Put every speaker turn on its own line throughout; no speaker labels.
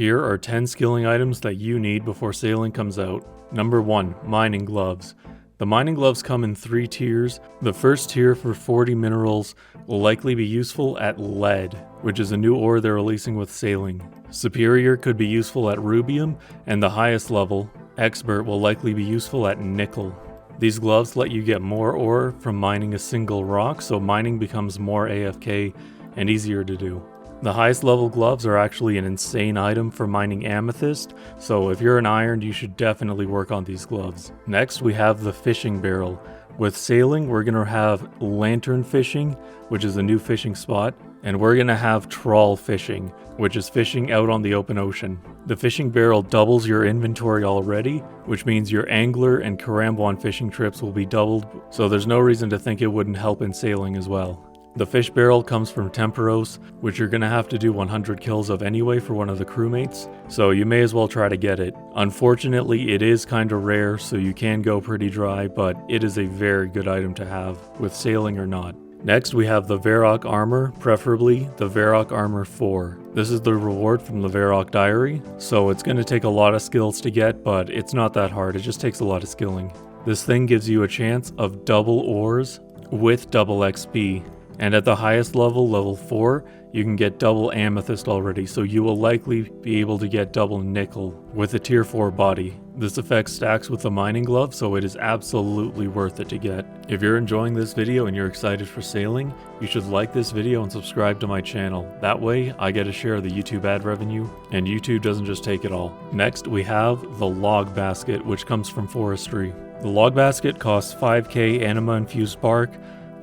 Here are 10 skilling items that you need before sailing comes out. Number 1. Mining gloves. The mining gloves come in 3 tiers. The first tier for 40 minerals will likely be useful at lead, which is a new ore they're releasing with sailing. Superior could be useful at rubium, and the highest level, expert, will likely be useful at nickel. These gloves let you get more ore from mining a single rock, so mining becomes more AFK and easier to do. The highest level gloves are actually an insane item for mining amethyst, so if you're an iron, you should definitely work on these gloves. Next, we have the fishing barrel. With sailing, we're going to have lantern fishing, which is a new fishing spot, and we're going to have trawl fishing, which is fishing out on the open ocean. The fishing barrel doubles your inventory already, which means your angler and Karambwan fishing trips will be doubled, so there's no reason to think it wouldn't help in sailing as well. The fish barrel comes from Temperos, which you're going to have to do 100 kills of anyway for one of the crewmates, so you may as well try to get it. Unfortunately, it is kinda rare, so you can go pretty dry, but it is a very good item to have, with sailing or not. Next, we have the Varrock armor, preferably the Varrock armor 4. This is the reward from the Varrock diary, so it's going to take a lot of skills to get, but it's not that hard, it just takes a lot of skilling. This thing gives you a chance of double ores with double XP. And at the highest level, level 4, you can get double amethyst already, so you will likely be able to get double nickel with a tier 4 body. This effect stacks with the mining glove, so it is absolutely worth it to get. If you're enjoying this video and you're excited for sailing, you should like this video and subscribe to my channel. That way, I get a share of the YouTube ad revenue, and YouTube doesn't just take it all. Next, we have the log basket, which comes from forestry. The log basket costs 5k anima infused bark,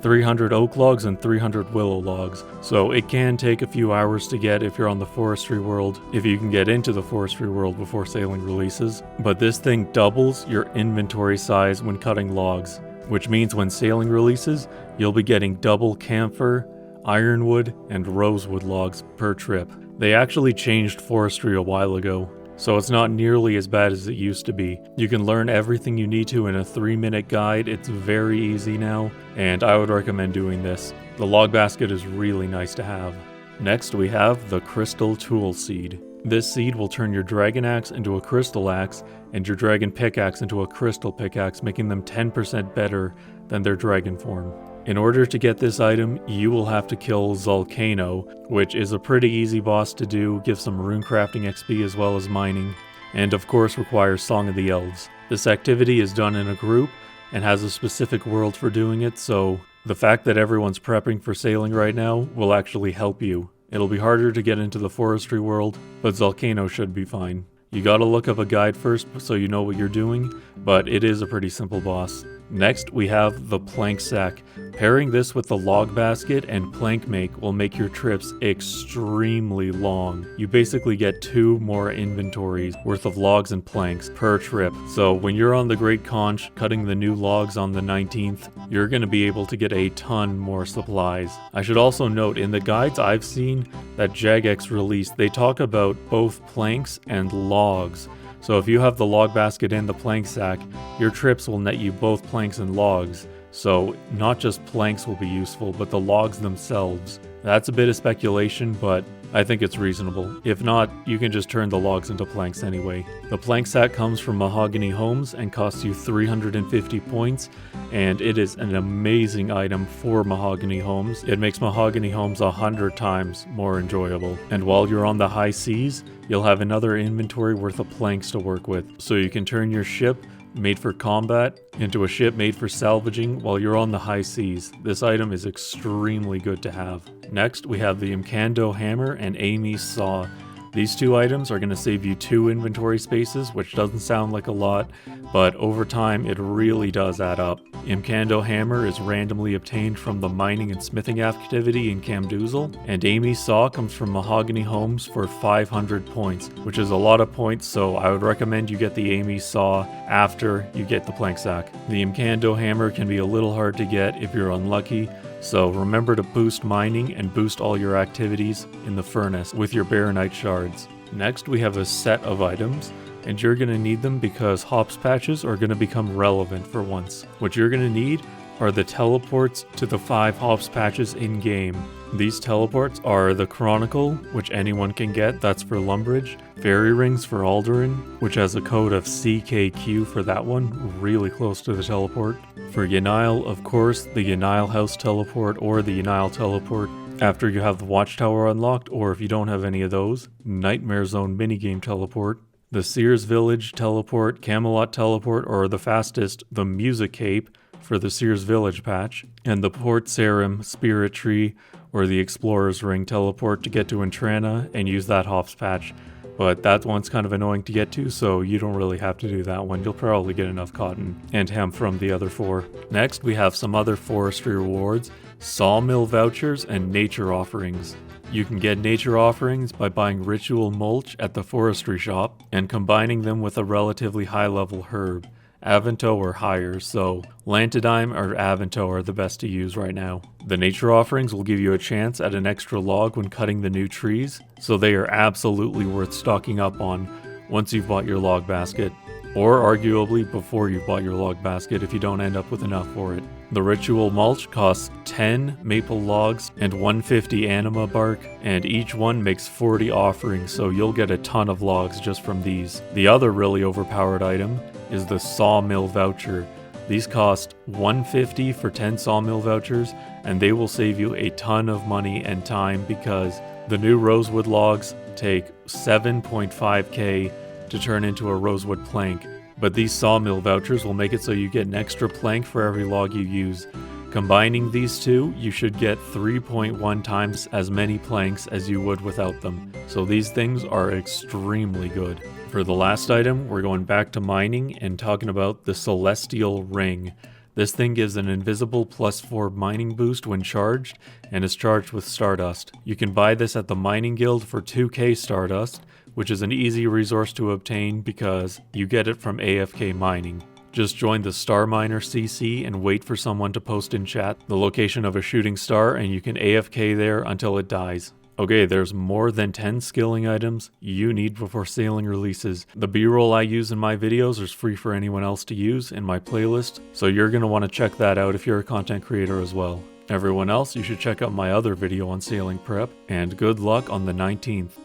300 oak logs, and 300 willow logs, so it can take a few hours to get if you're on the forestry world, if you can get into the forestry world before sailing releases. But this thing doubles your inventory size when cutting logs, which means when sailing releases, you'll be getting double camphor, ironwood, and rosewood logs per trip. They actually changed forestry a while ago, so it's not nearly as bad as it used to be. You can learn everything you need to in a 3-minute guide. It's very easy now, and I would recommend doing this. The log basket is really nice to have. Next, we have the crystal tool seed. This seed will turn your dragon axe into a crystal axe and your dragon pickaxe into a crystal pickaxe, making them 10% better than their dragon form. In order to get this item, you will have to kill Zulcano, which is a pretty easy boss to do, gives some rune crafting XP as well as mining, and of course requires Song of the Elves. This activity is done in a group and has a specific world for doing it, so the fact that everyone's prepping for sailing right now will actually help you. It'll be harder to get into the forestry world, but Zulcano should be fine. You gotta look up a guide first so you know what you're doing, but it is a pretty simple boss. Next, we have the plank sack. Pairing this with the log basket and plank make will make your trips extremely long. You basically get 2 more inventories worth of logs and planks per trip. So when you're on the Great Conch cutting the new logs on the 19th, you're going to be able to get a ton more supplies. I should also note, in the guides I've seen that Jagex released, they talk about both planks and logs. So if you have the log basket and the plank sack, your trips will net you both planks and logs. So not just planks will be useful, but the logs themselves. That's a bit of speculation, but I think it's reasonable. If not, you can just turn the logs into planks anyway. The plank sack comes from Mahogany Homes and costs you 350 points, and it is an amazing item for Mahogany Homes. It makes Mahogany Homes 100 times more enjoyable. And while you're on the high seas, you'll have another inventory worth of planks to work with, so you can turn your ship made for combat into a ship made for salvaging while you're on the high seas. This item is extremely good to have. Next, we have the Imkando hammer and Amy's saw. These 2 items are going to save you 2 inventory spaces, which doesn't sound like a lot, but over time it really does add up. Imkando hammer is randomly obtained from the mining and smithing activity in Camdoozle, and Amy's saw comes from Mahogany Homes for 500 points, which is a lot of points, so I would recommend you get the Amy's saw after you get the plank sack. The Imkando hammer can be a little hard to get if you're unlucky, so remember to boost mining and boost all your activities in the furnace with your Baronite shards. Next, we have a set of items, and you're going to need them because hops patches are going to become relevant for once. What you're going to need are the teleports to the 5 hops patches in game. These teleports are the Chronicle, which anyone can get, that's for Lumbridge, Fairy Rings for Aldurin, which has a code of CKQ for that one, really close to the teleport. For Yanile, of course, the Yanile House teleport or the Yanile teleport after you have the Watchtower unlocked, or if you don't have any of those, Nightmare Zone minigame teleport. The Seers Village teleport, Camelot teleport, or the fastest, the Music Cape for the Seers Village patch, and the Port Sarim Spirit Tree or the Explorer's Ring teleport to get to Entrana and use that Hops patch. But that one's kind of annoying to get to, so you don't really have to do that one. You'll probably get enough cotton and hemp from the other 4. Next, we have some other forestry rewards, sawmill vouchers, and nature offerings. You can get nature offerings by buying ritual mulch at the forestry shop and combining them with a relatively high level herb, Avanto or higher, so Lantidime or Avanto are the best to use right now. The nature offerings will give you a chance at an extra log when cutting the new trees, so they are absolutely worth stocking up on once you've bought your log basket, or arguably before you've bought your log basket if you don't end up with enough for it. The ritual mulch costs 10 maple logs and 150 anima bark, and each one makes 40 offerings, so you'll get a ton of logs just from these. The other really overpowered item is the sawmill voucher. These cost 150 for 10 sawmill vouchers, and they will save you a ton of money and time because the new rosewood logs take 7.5k to turn into a rosewood plank, but these sawmill vouchers will make it so you get an extra plank for every log you use. Combining these two, you should get 3.1 times as many planks as you would without them. So these things are extremely good. For the last item, we're going back to mining and talking about the Celestial Ring. This thing gives an invisible +4 mining boost when charged, and is charged with Stardust. You can buy this at the Mining Guild for 2k Stardust, which is an easy resource to obtain because you get it from AFK mining. Just join the Star Miner CC and wait for someone to post in chat the location of a shooting star, and you can AFK there until it dies. Okay, there's more than 10 skilling items you need before sailing releases. The B-roll I use in my videos is free for anyone else to use in my playlist, so you're going to want to check that out if you're a content creator as well. Everyone else, you should check out my other video on sailing prep, and good luck on the 19th.